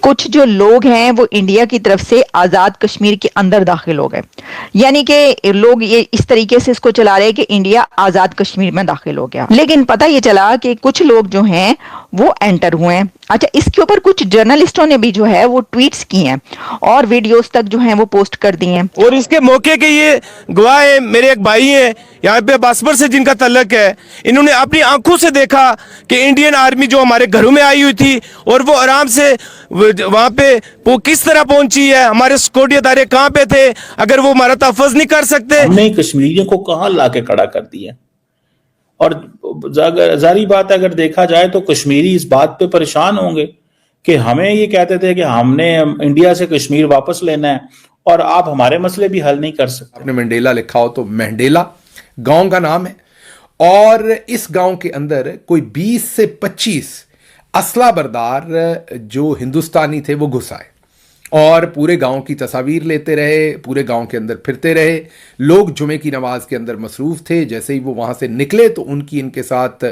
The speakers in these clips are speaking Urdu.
کچھ جو لوگ ہیں وہ انڈیا کی طرف سے آزاد کشمیر کے اندر داخل ہو گئے، یعنی کہ لوگ یہ اس طریقے سے اس کو چلا رہے کہ انڈیا آزاد کشمیر میں داخل ہو گیا، لیکن پتہ یہ چلا کہ کچھ لوگ جو ہیں وہ انٹر ہوئے ہیں۔ اچھا، اس کے اوپر کچھ جرنلسٹوں نے بھی جو ہے وہ ٹویٹس کی ہیں اور ویڈیوز تک جو ہیں وہ پوسٹ کر دی ہیں۔ اور اس کے موقع کے یہ گواہ ہیں، میرے ایک بھائی ہیں یہاں پہ باسپر سے جن کا تعلق ہے، انہوں نے اپنی آنکھوں سے دیکھا کہ انڈین آرمی جو ہمارے گھروں میں آئی ہوئی تھی اور وہ آرام سے وہاں پہ وہ کس طرح پہنچی ہے، ہمارے سیکورٹی ادارے کہاں پہ تھے، اگر وہ ہمارا تحفظ نہیں کر سکتے۔ ہم نے کشمیریوں کو کہاں لا کے کھڑا کر دیا، اور ظاہری بات ہے اگر دیکھا جائے تو کشمیری اس بات پہ پریشان ہوں گے کہ ہمیں یہ کہتے تھے کہ ہم نے انڈیا سے کشمیر واپس لینا ہے اور آپ ہمارے مسئلے بھی حل نہیں کر سکتے۔ آپ نے منڈیلا لکھا ہو تو مہنڈیلا گاؤں کا نام ہے، اور اس گاؤں کے اندر کوئی 20 سے 25 اسلحہ بردار جو ہندوستانی تھے وہ گھس آئے اور پورے گاؤں کی تصاویر لیتے رہے، پورے گاؤں کے اندر پھرتے رہے۔ لوگ جمعے کی نماز کے اندر مصروف تھے، جیسے ہی وہ وہاں سے نکلے تو ان کے ساتھ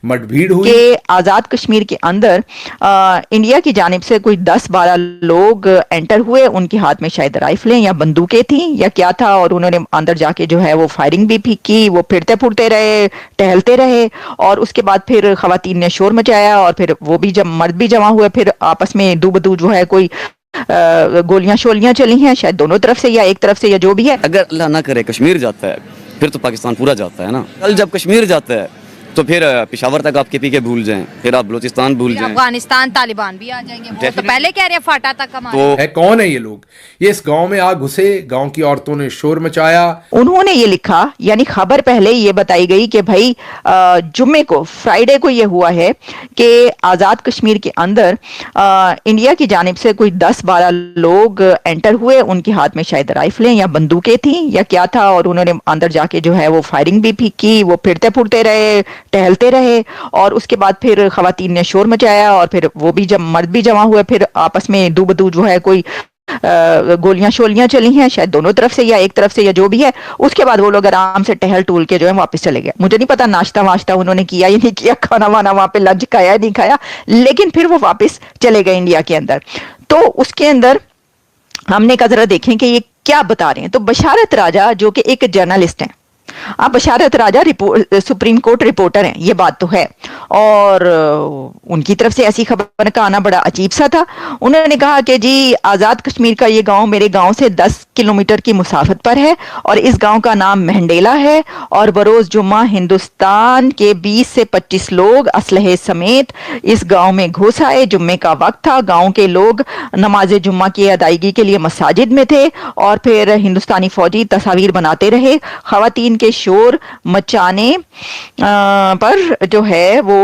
مٹ بھیڑ ہوئی کہ آزاد کشمیر کے اندر انڈیا کی جانب سے کوئی 10-12 لوگ انٹر ہوئے، ان کے ہاتھ میں شاید رائفلیں یا بندوقیں تھیں یا کیا تھا، اور انہوں نے اندر جا کے جو ہے وہ فائرنگ بھی کی، وہ پھرتے پھرتے رہے، ٹہلتے رہے، اور اس کے بعد پھر خواتین نے شور مچایا اور پھر وہ بھی جب مرد بھی جمع ہوئے، پھر آپس میں دو بدو جو ہے کوئی گولیاں شولیاں چلی ہیں، شاید دونوں طرف سے یا ایک طرف سے یا جو بھی ہے۔ اگر اللہ نہ کرے کشمیر جاتا ہے پھر تو پاکستان پورا جاتا ہے نا۔ کل جب کشمیر جاتا ہے تو پھر پشاور تک آپ کے پی کے بھول جائیں، پھر آپ بلوچستان بھول جائیں، افغانستان طالبان بھی آ جائیں گے، وہ تو پہلے کہہ رہے ہیں فاٹا تک ہمارے۔ تو ہے کون ہے یہ لوگ؟ یہ اس گاؤں میں آ گھسے، گاؤں کی عورتوں نے شور مچایا۔ انہوں نے یہ لکھا، یعنی خبر پہلے یہ بتائی گئی کہ بھائی جمعے کو، فرائیڈے کو یہ ہوا ہے کہ آزاد کشمیر کے اندر انڈیا کی جانب سے کوئی 10-12 لوگ انٹر ہوئے، ان کے ہاتھ میں شاید رائفلیں یا بندوقیں تھیں یا کیا تھا، اور انہوں نے اندر جا کے جو ہے وہ فائرنگ بھی کی، وہ پھرتے پھرتے رہے، ٹہلتے رہے، اور اس کے بعد پھر خواتین نے شور مچایا اور پھر وہ بھی جب مرد بھی جمع ہوئے، پھر آپس میں دو بدو جو ہے کوئی گولیاں شولیاں چلی ہیں، شاید دونوں طرف سے یا ایک طرف سے یا جو بھی ہے۔ اس کے بعد وہ لوگ آرام سے ٹہل ٹول کے جو ہے واپس چلے گئے۔ مجھے نہیں پتا ناشتہ واشتہ انہوں نے کیا یا نہیں کیا، کھانا وانا وہاں پہ لنچ کھایا یا نہیں کھایا، لیکن پھر وہ واپس چلے گئے انڈیا کے اندر۔ تو اس کے اندر ہم نے کہا ذرا دیکھیں کہ یہ کیا بتا رہے ہیں۔ تو بشارت راجہ جو کہ ایک جرنلسٹ ہیں، آپ بشارت راجہ سپریم کورٹ رپورٹر ہیں، یہ بات تو ہے، اور ان کی طرف سے ایسی خبر کا آنا بڑا عجیب سا تھا۔ انہوں نے کہا کہ جی آزاد کشمیر کا یہ گاؤں میرے گاؤں سے 10 کلومیٹر کی مسافت پر ہے، اور اس گاؤں کا نام مہنڈیلا ہے، اور بروز جمعہ ہندوستان کے 20 سے 25 لوگ اسلحے سمیت اس گاؤں میں گھس آئے۔ جمعے کا وقت تھا، گاؤں کے لوگ نماز جمعہ کی ادائیگی کے لیے مساجد میں تھے، اور پھر ہندوستانی فوجی تصاویر بناتے رہے۔ خواتین کے شور مچانے پر جو ہے وہ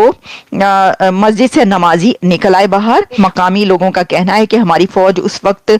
مسجد سے نمازی نکل آئے باہر۔ مقامی لوگوں کا کہنا ہے کہ ہماری فوج اس وقت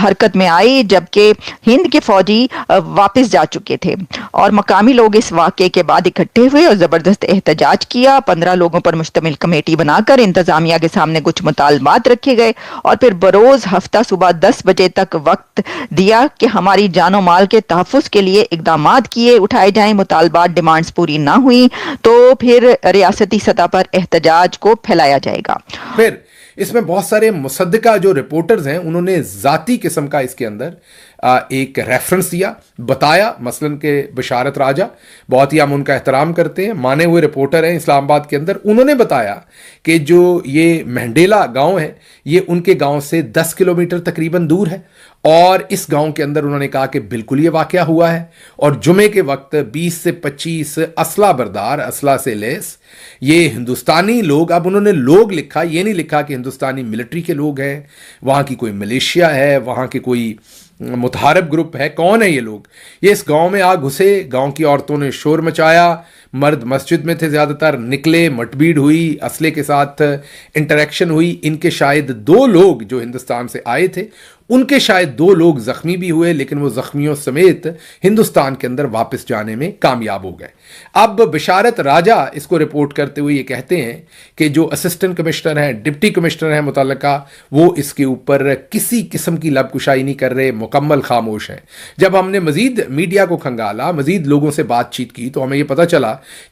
حرکت میں آئی جبکہ ہند کے فوجی واپس جا چکے تھے، اور مقامی لوگ اس واقعے کے بعد اکٹھے ہوئے اور زبردست احتجاج کیا۔ 15 لوگوں پر مشتمل کمیٹی بنا کر انتظامیہ کے سامنے کچھ مطالبات رکھے گئے، اور پھر بروز ہفتہ صبح 10 بجے تک وقت دیا کہ ہماری جان و مال کے تحفظ کے لیے اقدامات کیے اٹھائے جائیں۔ مطالبات ڈیمانڈز پوری نہ ہوئی تو پھر ریاستی سطح پر احتجاج کو پھیلایا جائے گا۔ پھر اس میں بہت سارے مصدقہ جو رپورٹرز ہیں انہوں نے ذاتی قسم کا اس کے اندر ایک ریفرنس دیا، بتایا، مثلاً کہ بشارت راجہ بہت ہی ہم ان کا احترام کرتے ہیں، مانے ہوئے رپورٹر ہیں اسلام آباد کے اندر، انہوں نے بتایا کہ جو یہ مہنڈیلا گاؤں ہے یہ ان کے گاؤں سے 10 کلومیٹر تقریباً دور ہے، اور اس گاؤں کے اندر انہوں نے کہا کہ بالکل یہ واقعہ ہوا ہے، اور جمعے کے وقت 20 سے 25 اسلحہ بردار، اسلحہ سے لیس یہ ہندوستانی لوگ، اب انہوں نے لوگ لکھا، یہ نہیں لکھا کہ ہندوستانی ملٹری کے لوگ ہیں، وہاں کی کوئی ملیشیا ہے، وہاں کے کوئی متحارب گروپ ہے، کون ہے یہ لوگ؟ یہ اس گاؤں میں آ گھسے، گاؤں کی عورتوں نے شور مچایا، مرد مسجد میں تھے زیادہ تر، نکلے، مٹ بھیڑ ہوئی، اسلحے کے ساتھ انٹریکشن ہوئی۔ ان کے شاید 2 لوگ جو ہندوستان سے آئے تھے، ان کے شاید 2 لوگ زخمی بھی ہوئے، لیکن وہ زخمیوں سمیت ہندوستان کے اندر واپس جانے میں کامیاب ہو گئے۔ اب بشارت راجہ اس کو رپورٹ کرتے ہوئے یہ کہتے ہیں کہ جو اسسٹنٹ کمشنر ہیں، ڈپٹی کمشنر ہیں متعلقہ، وہ اس کے اوپر کسی قسم کی لب کشائی نہیں کر رہے، مکمل خاموش ہیں۔ جب ہم نے مزید میڈیا کو کھنگالا، مزید لوگوں سے بات چیت کی، تو ہمیں یہ پتہ چلا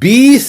20